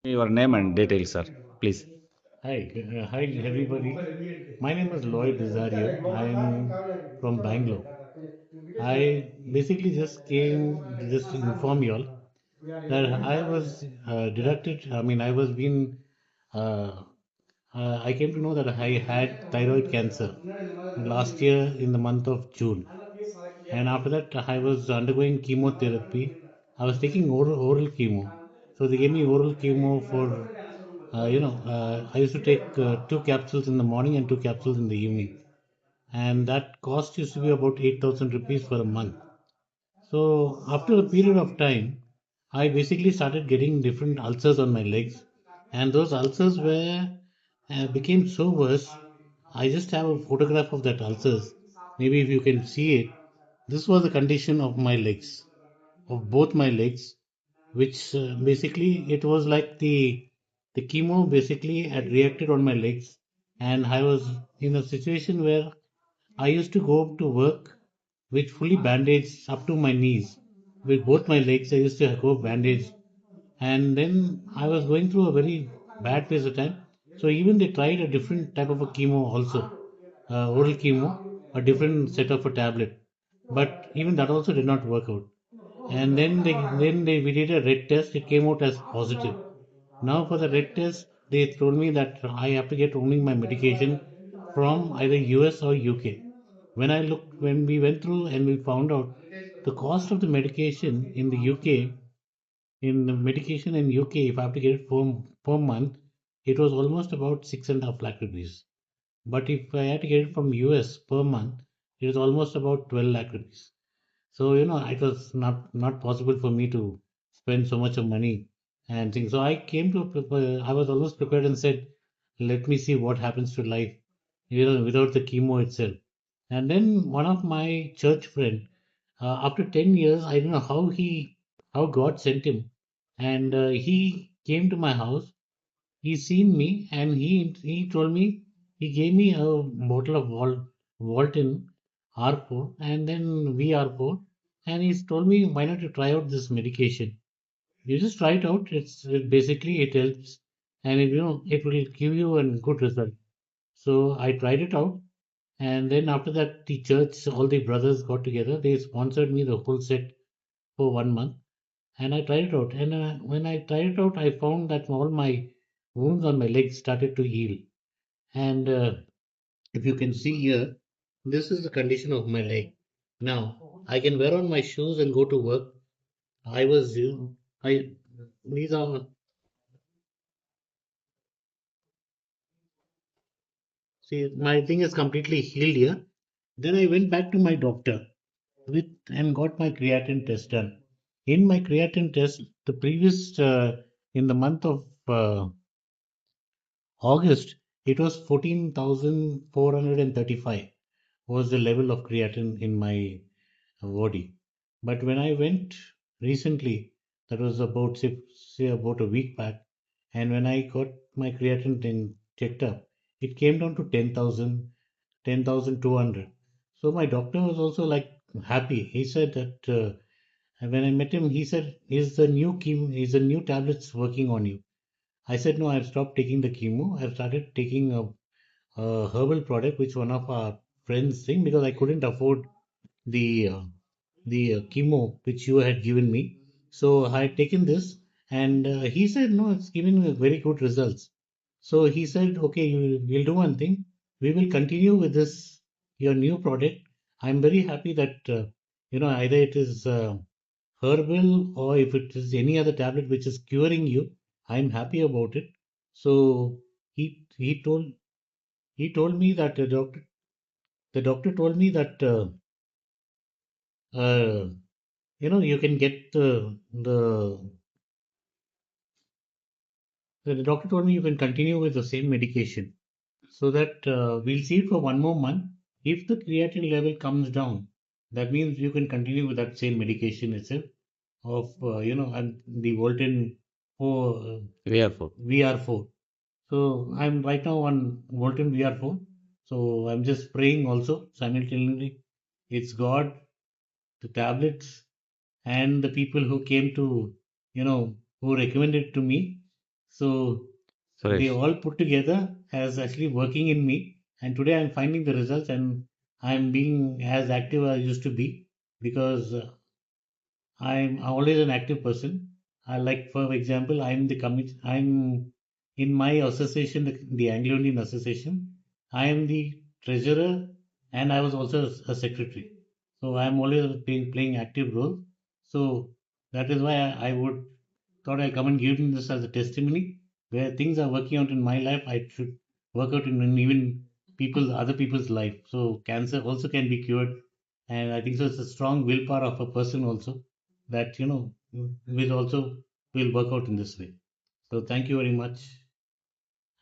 Your name and details, sir, please. Hi everybody. My name is Lloyd Rosario. I am from Bangalore. I basically just came to just inform you all that I was deducted. I mean, I was being. Uh, I came to know that I had thyroid cancer last year in the month of June, and after that I was undergoing chemotherapy. I was taking oral chemo, so they gave me oral chemo for I used to take two capsules in the morning and two capsules in the evening, and that cost used to be about 8,000 rupees for a month. So after a period of time, I basically started getting different ulcers on my legs, and those ulcers were became so worse. I just have a photograph of that ulcers. Maybe if you can see it, this was the condition of my legs, of both my legs, which basically it was like the chemo basically had reacted on my legs, and I was in a situation where I used to go to work with fully bandaged up to my knees. With both my legs, I used to go bandaged, and then I was going through a very bad phase of time. So even they tried a different type of a chemo also, oral chemo, a different set of a tablet, but even that also did not work out. And then we did a red test. It came out as positive. Now for the red test, they told me that I have to get only my medication from either US or UK. When we went through and we found out the cost of the medication in the UK, in the medication in UK, if I have to get it per month, it was almost about 6.5 lakh rupees. But if I had to get it from US per month, it was almost about 12 lakh rupees. So, it was not possible for me to spend so much of money and things. So I came to prepare, I was almost prepared and said, let me see what happens to life, without the chemo itself. And then one of my church friend, after 10 years, I don't know how God sent him. And he came to my house. He seen me and he told me, he gave me a bottle of Volten R4 and then VR4, and he's told me, why not you try out this medication? You just try it out. Basically it helps, and it will give you a good result. So I tried it out, and then after that the church, all the brothers got together. They sponsored me the whole set for 1 month, and I tried it out. And when I tried it out, I found that all my wounds on my legs started to heal. And if you can see here, this is the condition of my leg. Now I can wear on my shoes and go to work. I was, I these are See, my thing is completely healed here. Then I went back to my doctor with and got my creatine test done. In my creatine test, the previous in the month of August, it was 14,435 was the level of creatine in my body. But when I went recently, that was about say about a week back, and when I got my creatine thing checked up, it came down to 10,000, 10,200. So my doctor was also like happy. He said that and when I met him, he said, is the new tablets working on you? I said, no, I've stopped taking the chemo. I've started taking a herbal product, which one of our friends think, because I couldn't afford the chemo which you had given me. So I had taken this, and he said, no, it's giving me very good results. So he said, okay, we'll do one thing. We will continue with this, your new product. I'm very happy that, either it is herbal or if it is any other tablet which is curing you, I'm happy about it. So he he told he told me that the doctor told me that uh, you can get the doctor told me you can continue with the same medication, so that we'll see it for 1 more month. If the creatine level comes down, that means you can continue with that same medication itself of and the Volten 4 We are for. VR4. So I'm right now on Volten VR4. So I'm just praying also simultaneously. It's God, the tablets, and the people who came to, who recommended to me. So they Suresh. all put together as actually working in me. And today I'm finding the results and I'm being as active as I used to be because I'm always an active person. I like, for example, I'm in my association, the Anglo-Indian Association. I am the treasurer, and I was also a secretary. So I'm always playing active role. So that is why I would thought I'll come and give this as a testimony where things are working out in my life. I should work out in even other people's life. So cancer also can be cured, and I think so. It's a strong willpower of a person also that will also will work out in this way. So thank you very much,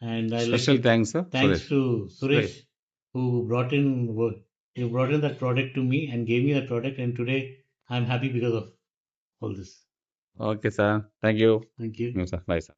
and I like Special to thanks, sir. thanks Suresh. to Suresh. Suresh who you brought in that product to me and gave me that product, and today I'm happy because of all this. Okay, sir. Thank you. Thank you. No, sir. Bye, sir.